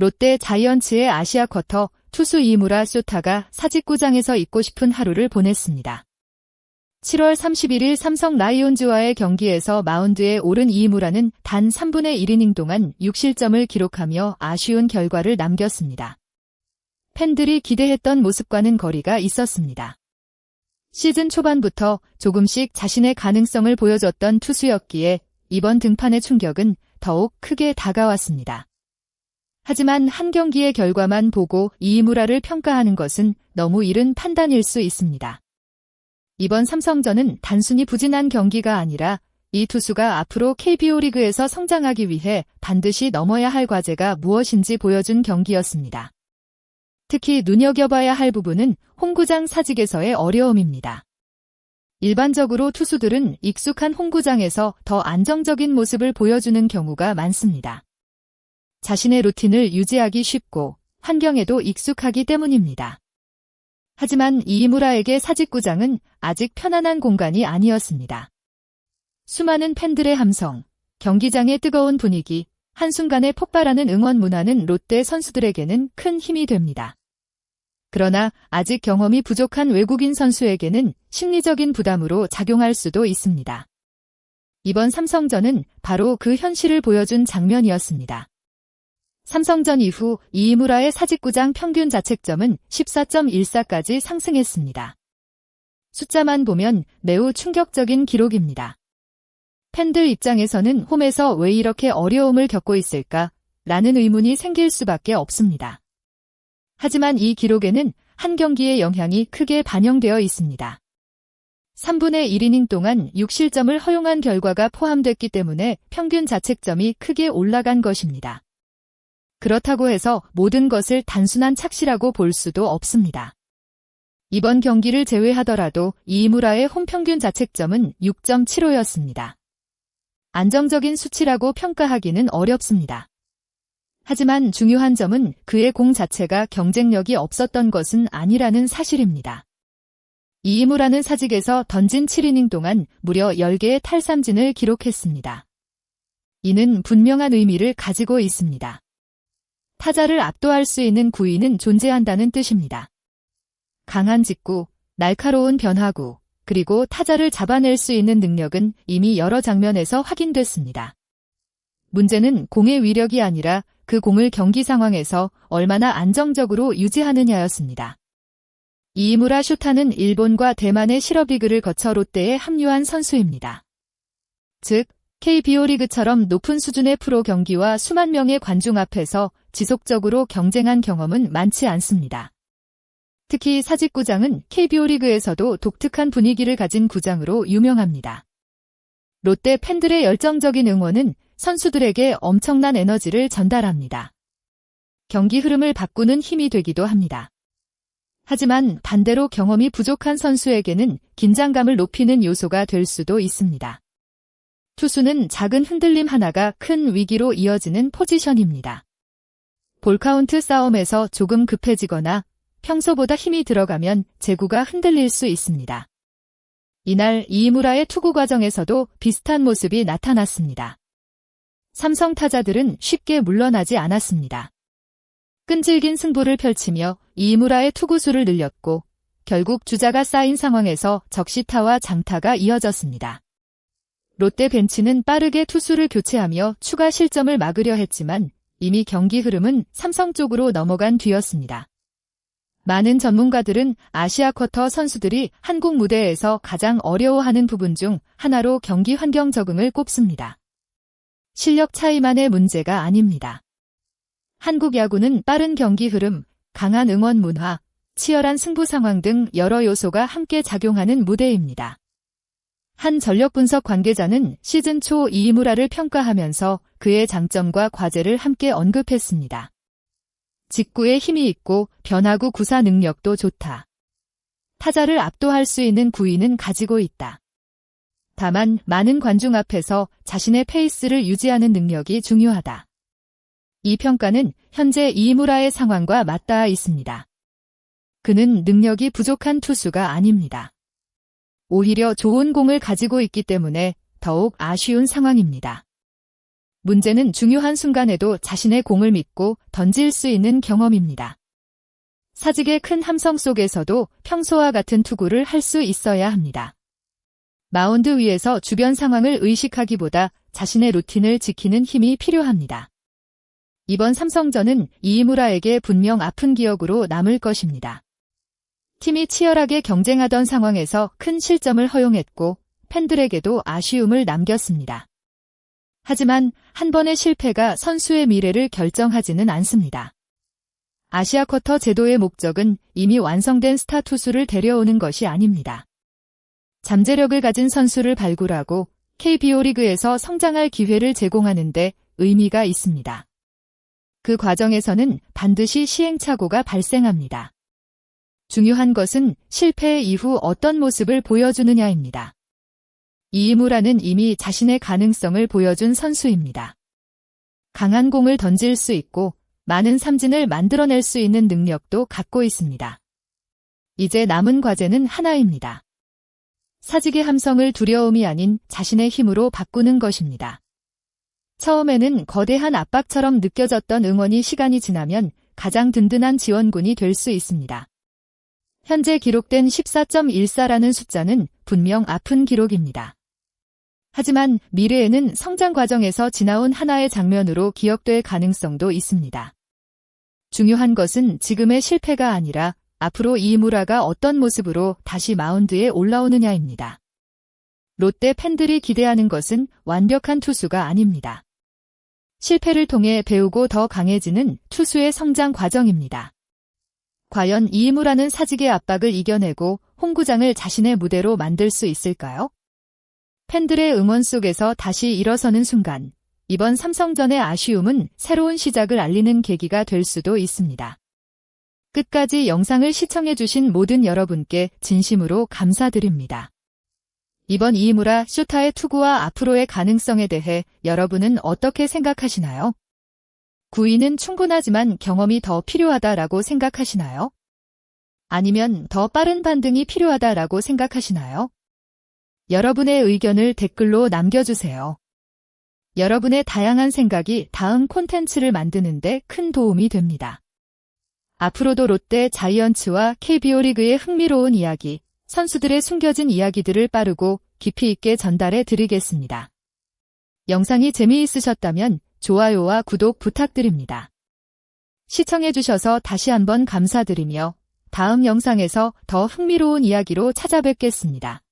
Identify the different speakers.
Speaker 1: 롯데 자이언츠의 아시아 쿼터 투수 이무라 쇼타가 사직구장에서 잊고 싶은 하루를 보냈습니다. 7월 31일 삼성 라이온즈와의 경기에서 마운드에 오른 이무라는 단 3분의 1이닝 동안 6실점을 기록하며 아쉬운 결과를 남겼습니다. 팬들이 기대했던 모습과는 거리가 있었습니다. 시즌 초반부터 조금씩 자신의 가능성을 보여줬던 투수였기에 이번 등판의 충격은 더욱 크게 다가왔습니다. 하지만 한 경기의 결과만 보고 이무라를 평가하는 것은 너무 이른 판단일 수 있습니다. 이번 삼성전은 단순히 부진한 경기가 아니라 이 투수가 앞으로 KBO 리그에서 성장하기 위해 반드시 넘어야 할 과제가 무엇인지 보여준 경기였습니다. 특히 눈여겨봐야 할 부분은 홈구장 사직에서의 어려움입니다. 일반적으로 투수들은 익숙한 홈구장에서 더 안정적인 모습을 보여주는 경우가 많습니다. 자신의 루틴을 유지하기 쉽고 환경에도 익숙하기 때문입니다. 하지만 이무라에게 사직구장은 아직 편안한 공간이 아니었습니다. 수많은 팬들의 함성, 경기장의 뜨거운 분위기, 한순간에 폭발하는 응원 문화는 롯데 선수들에게는 큰 힘이 됩니다. 그러나 아직 경험이 부족한 외국인 선수에게는 심리적인 부담으로 작용할 수도 있습니다. 이번 삼성전은 바로 그 현실을 보여준 장면이었습니다. 삼성전 이후 이무라의 사직구장 평균 자책점은 14.14까지 상승했습니다. 숫자만 보면 매우 충격적인 기록입니다. 팬들 입장에서는 홈에서 왜 이렇게 어려움을 겪고 있을까? 라는 의문이 생길 수밖에 없습니다. 하지만 이 기록에는 한 경기의 영향이 크게 반영되어 있습니다. 3분의 1이닝 동안 6실점을 허용한 결과가 포함됐기 때문에 평균 자책점이 크게 올라간 것입니다. 그렇다고 해서 모든 것을 단순한 착시라고 볼 수도 없습니다. 이번 경기를 제외하더라도 이무라의 홈평균 자책점은 6.75였습니다. 안정적인 수치라고 평가하기는 어렵습니다. 하지만 중요한 점은 그의 공 자체가 경쟁력이 없었던 것은 아니라는 사실입니다. 이무라는 사직에서 던진 7이닝 동안 무려 10개의 탈삼진을 기록했습니다. 이는 분명한 의미를 가지고 있습니다. 타자를 압도할 수 있는 구위는 존재한다는 뜻입니다. 강한 직구, 날카로운 변화구, 그리고 타자를 잡아낼 수 있는 능력은 이미 여러 장면에서 확인됐습니다. 문제는 공의 위력이 아니라 그 공을 경기 상황에서 얼마나 안정적으로 유지하느냐였습니다. 이무라 쇼타는 일본과 대만의 실업리그를 거쳐 롯데에 합류한 선수입니다. 즉, KBO 리그처럼 높은 수준의 프로 경기와 수만 명의 관중 앞에서 지속적으로 경쟁한 경험은 많지 않습니다. 특히 사직구장은 KBO 리그에서도 독특한 분위기를 가진 구장으로 유명합니다. 롯데 팬들의 열정적인 응원은 선수들에게 엄청난 에너지를 전달합니다. 경기 흐름을 바꾸는 힘이 되기도 합니다. 하지만 반대로 경험이 부족한 선수에게는 긴장감을 높이는 요소가 될 수도 있습니다. 투수는 작은 흔들림 하나가 큰 위기로 이어지는 포지션입니다. 볼카운트 싸움에서 조금 급해지거나 평소보다 힘이 들어가면 제구가 흔들릴 수 있습니다. 이날 이무라의 투구 과정에서도 비슷한 모습이 나타났습니다. 삼성 타자들은 쉽게 물러나지 않았습니다. 끈질긴 승부를 펼치며 이무라의 투구수를 늘렸고 결국 주자가 쌓인 상황에서 적시타와 장타가 이어졌습니다. 롯데 벤치는 빠르게 투수를 교체하며 추가 실점을 막으려 했지만 이미 경기 흐름은 삼성 쪽으로 넘어간 뒤였습니다. 많은 전문가들은 아시아 쿼터 선수들이 한국 무대에서 가장 어려워하는 부분 중 하나로 경기 환경 적응을 꼽습니다. 실력 차이만의 문제가 아닙니다. 한국 야구는 빠른 경기 흐름, 강한 응원 문화, 치열한 승부 상황 등 여러 요소가 함께 작용하는 무대입니다. 한 전력 분석 관계자는 시즌 초 이무라를 평가하면서 그의 장점과 과제를 함께 언급했습니다. 직구에 힘이 있고 변화구 구사 능력도 좋다. 타자를 압도할 수 있는 구위는 가지고 있다. 다만 많은 관중 앞에서 자신의 페이스를 유지하는 능력이 중요하다. 이 평가는 현재 이무라의 상황과 맞닿아 있습니다. 그는 능력이 부족한 투수가 아닙니다. 오히려 좋은 공을 가지고 있기 때문에 더욱 아쉬운 상황입니다. 문제는 중요한 순간에도 자신의 공을 믿고 던질 수 있는 경험입니다. 사직의 큰 함성 속에서도 평소와 같은 투구를 할 수 있어야 합니다. 마운드 위에서 주변 상황을 의식하기보다 자신의 루틴을 지키는 힘이 필요합니다. 이번 삼성전은 이이무라에게 분명 아픈 기억으로 남을 것입니다. 팀이 치열하게 경쟁하던 상황에서 큰 실점을 허용했고 팬들에게도 아쉬움을 남겼습니다. 하지만 한 번의 실패가 선수의 미래를 결정하지는 않습니다. 아시아 쿼터 제도의 목적은 이미 완성된 스타 투수를 데려오는 것이 아닙니다. 잠재력을 가진 선수를 발굴하고 KBO 리그에서 성장할 기회를 제공하는 데 의미가 있습니다. 그 과정에서는 반드시 시행착오가 발생합니다. 중요한 것은 실패 이후 어떤 모습을 보여주느냐입니다. 이이무라는 이미 자신의 가능성을 보여준 선수입니다. 강한 공을 던질 수 있고 많은 삼진을 만들어낼 수 있는 능력도 갖고 있습니다. 이제 남은 과제는 하나입니다. 사직의 함성을 두려움이 아닌 자신의 힘으로 바꾸는 것입니다. 처음에는 거대한 압박처럼 느껴졌던 응원이 시간이 지나면 가장 든든한 지원군이 될 수 있습니다. 현재 기록된 14.14라는 숫자는 분명 아픈 기록입니다. 하지만 미래에는 성장 과정에서 지나온 하나의 장면으로 기억될 가능성도 있습니다. 중요한 것은 지금의 실패가 아니라 앞으로 이이무라가 어떤 모습으로 다시 마운드에 올라오느냐입니다. 롯데 팬들이 기대하는 것은 완벽한 투수가 아닙니다. 실패를 통해 배우고 더 강해지는 투수의 성장 과정입니다. 과연 이이무라는 사직의 압박을 이겨내고 홈구장을 자신의 무대로 만들 수 있을까요? 팬들의 응원 속에서 다시 일어서는 순간, 이번 삼성전의 아쉬움은 새로운 시작을 알리는 계기가 될 수도 있습니다. 끝까지 영상을 시청해주신 모든 여러분께 진심으로 감사드립니다. 이번 이이무라 쇼타의 투구와 앞으로의 가능성에 대해 여러분은 어떻게 생각하시나요? 구위는 충분하지만 경험이 더 필요하다라고 생각하시나요? 아니면 더 빠른 반등이 필요하다라고 생각하시나요? 여러분의 의견을 댓글로 남겨주세요. 여러분의 다양한 생각이 다음 콘텐츠를 만드는 데 큰 도움이 됩니다. 앞으로도 롯데 자이언츠와 KBO 리그의 흥미로운 이야기, 선수들의 숨겨진 이야기들을 빠르고 깊이 있게 전달해 드리겠습니다. 영상이 재미있으셨다면 좋아요와 구독 부탁드립니다. 시청해주셔서 다시 한번 감사드리며 다음 영상에서 더 흥미로운 이야기로 찾아뵙겠습니다.